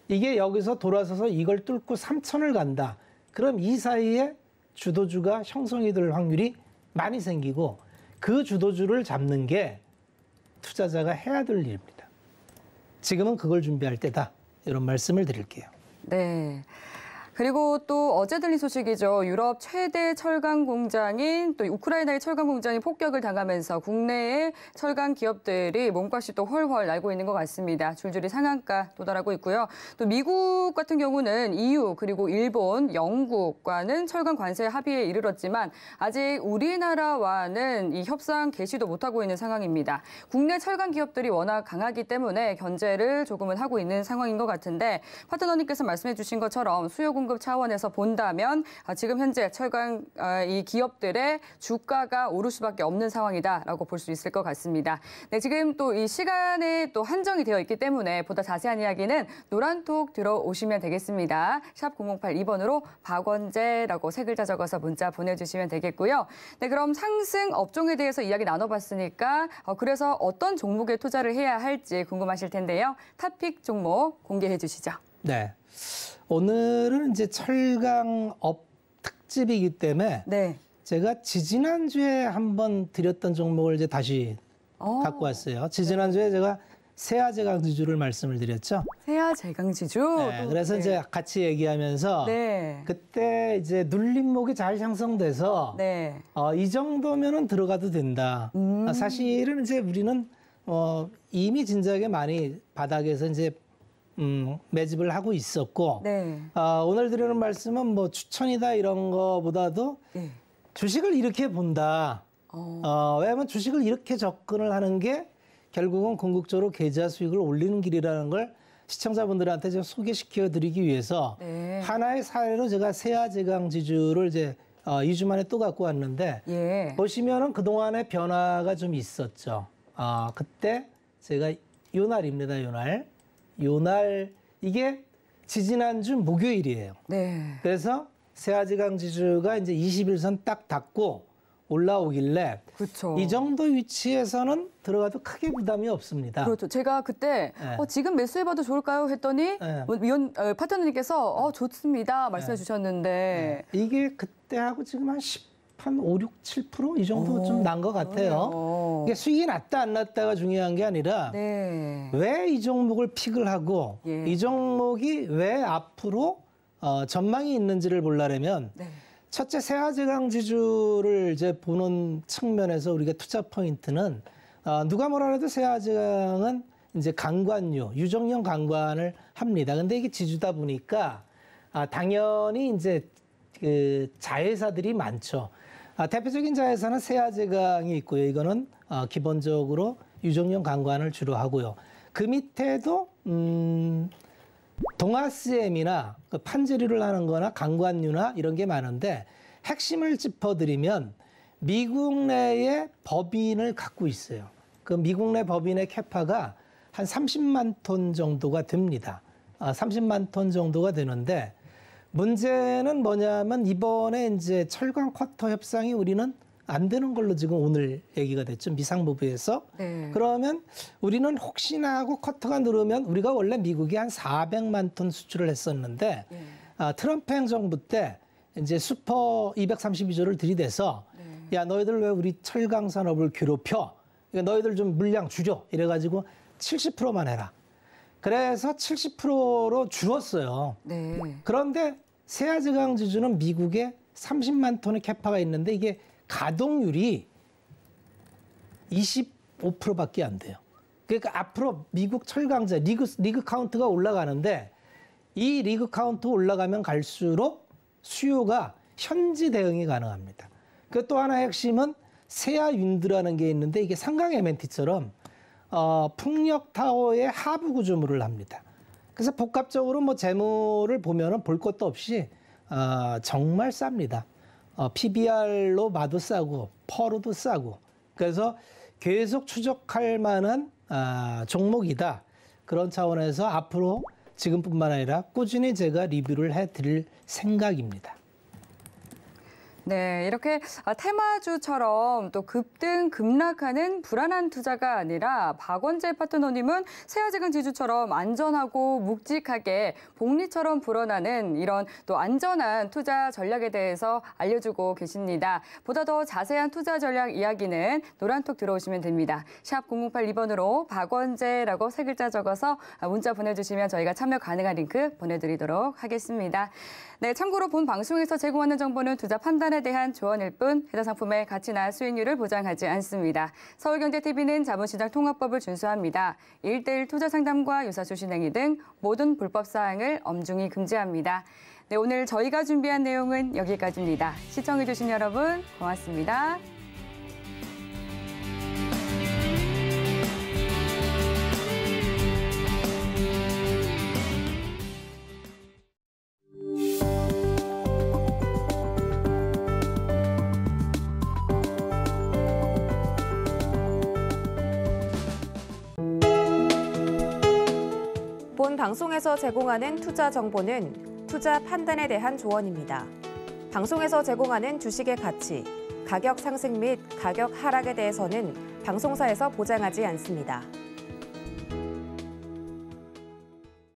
이게 여기서 돌아서서 이걸 뚫고 3천을 간다. 그럼 이 사이에 주도주가 형성이 될 확률이 많이 생기고 그 주도주를 잡는 게 투자자가 해야 될 일입니다. 지금은 그걸 준비할 때다. 이런 말씀을 드릴게요. 네. 그리고 또 어제 들린 소식이죠. 유럽 최대 철강 공장인 또 우크라이나의 철강 공장이 폭격을 당하면서 국내의 철강 기업들이 몸값이 또 훨훨 날고 있는 것 같습니다. 줄줄이 상한가 도달하고 있고요. 또 미국 같은 경우는 EU 그리고 일본, 영국과는 철강 관세 합의에 이르렀지만 아직 우리나라와는 이 협상 개시도 못하고 있는 상황입니다. 국내 철강 기업들이 워낙 강하기 때문에 견제를 조금은 하고 있는 상황인 것 같은데 파트너님께서 말씀해 주신 것처럼 수요 공급 차원에서 본다면 지금 현재 철강 이 기업들의 주가가 오를 수밖에 없는 상황이다라고 볼 수 있을 것 같습니다. 네, 지금 또 이 시간에 또 한정이 되어 있기 때문에 보다 자세한 이야기는 노란톡 들어오시면 되겠습니다. 샵 0082번으로 박원재라고 세 글자 적어서 문자 보내주시면 되겠고요. 네, 그럼 상승 업종에 대해서 이야기 나눠봤으니까 그래서 어떤 종목에 투자를 해야 할지 궁금하실 텐데요. 탑픽 종목 공개해 주시죠. 네. 오늘은 이제 철강업 특집이기 때문에 네. 제가 지지난주에 한번 드렸던 종목을 이제 다시 갖고 왔어요. 지지난주에 제가 세아제강지주를 말씀을 드렸죠. 세아제강지주. 네, 그래서 이제 같이 얘기하면서 네. 그때 이제 눌림목이 잘 형성돼서 네. 이 정도면은 들어가도 된다. 사실은 이제 우리는 이미 진작에 많이 바닥에서 이제 매집을 하고 있었고 네. 오늘 드리는 말씀은 뭐 추천이다 이런 거보다도 네. 주식을 이렇게 본다. 왜냐하면 주식을 이렇게 접근을 하는 게 결국은 궁극적으로 계좌 수익을 올리는 길이라는 걸 시청자분들한테 제가 소개시켜 드리기 위해서 네. 하나의 사례로 제가 세아제강지주를 이제 2주 만에 또 갖고 왔는데 예. 보시면은 그동안의 변화가 좀 있었죠. 그때 제가 요날입니다. 요날 이게 지지난주 목요일이에요. 네. 그래서 세아제강지주가 이제 21선 딱 닫고 올라오길래 그렇죠. 이 정도 위치에서는 들어가도 크게 부담이 없습니다. 그렇죠. 제가 그때 네. 지금 매수해봐도 좋을까요? 했더니 네. 파트너님께서 좋습니다 말씀해 주셨는데 이게 그때하고 지금 한 5, 6, 7% 이 정도 좀 난 것 같아요. 이게 수익이 났다 안 났다가 중요한 게 아니라 네. 왜 이 종목을 픽을 하고 예. 이 종목이 왜 앞으로 전망이 있는지를 보려면 네. 첫째 세아제강지주를 이제 보는 측면에서 우리가 투자 포인트는 누가 뭐라 해도 세아제강은 이제 강관유, 유정형 강관을 합니다. 근데 이게 지주다 보니까 당연히 이제 그 자회사들이 많죠. 대표적인 자회사는 세아제강이 있고요. 이거는 기본적으로 유정형 강관을 주로 하고요. 그 밑에도 동아CM이나 그 판재료를 하는 거나 강관유나 이런 게 많은데 핵심을 짚어드리면 미국 내에 법인을 갖고 있어요. 그 미국 내 법인의 캐파가 한 30만 톤 정도가 됩니다. 30만 톤 정도가 되는데 문제는 뭐냐면 이번에 이제 철강 쿼터 협상이 우리는 안 되는 걸로 지금 오늘 얘기가 됐죠. 미상부부에서. 네. 그러면 우리는 혹시나 하고 쿼터가 늘으면 우리가 원래 미국이 한 400만 ton 수출을 했었는데 트럼프 행정부 때 이제 슈퍼 232조를 들이대서 야 너희들 왜 우리 철강 산업을 괴롭혀? 그러니까 너희들 좀 물량 줄여. 이래가지고 70%만 해라. 그래서 70%로 줄었어요. 네. 그런데 세아제강지주는 미국에 30만 톤의 캐파가 있는데 이게 가동률이 25%밖에 안 돼요. 그러니까 앞으로 미국 철강자 리그 카운트가 올라가는데 이 리그 카운트 올라가면 갈수록 수요가 현지 대응이 가능합니다. 그 또 하나 핵심은 세아윈드라는 게 있는데 이게 상강 MNT처럼 풍력타워의 하부 구조물을 합니다. 그래서 복합적으로 뭐 재무를 보면은 볼 것도 없이 정말 쌉니다. PBR로 봐도 싸고 퍼로도 싸고 그래서 계속 추적할 만한 종목이다. 그런 차원에서 앞으로 지금뿐만 아니라 꾸준히 제가 리뷰를 해드릴 생각입니다. 네, 이렇게 테마주처럼 또 급등 급락하는 불안한 투자가 아니라 박원재 파트너님은 세아제강 지주처럼 안전하고 묵직하게 복리처럼 불어나는 이런 또 안전한 투자 전략에 대해서 알려주고 계십니다. 보다 더 자세한 투자 전략 이야기는 노란톡 들어오시면 됩니다. 샵 0082번으로 박원재라고 세 글자 적어서 문자 보내주시면 저희가 참여 가능한 링크 보내드리도록 하겠습니다. 네, 참고로 본 방송에서 제공하는 정보는 투자 판단에 대한 조언일 뿐 해당 상품의 가치나 수익률을 보장하지 않습니다. 서울경제TV는 자본시장 통합법을 준수합니다. 1:1 투자 상담과 유사수 신행위 등 모든 불법 사항을 엄중히 금지합니다. 네, 오늘 저희가 준비한 내용은 여기까지입니다. 시청해주신 여러분 고맙습니다. 본 방송에서 제공하는 투자 정보는 투자 판단에 대한 조언입니다. 방송에서 제공하는 주식의 가치, 가격 상승 및 가격 하락에 대해서는 방송사에서 보장하지 않습니다.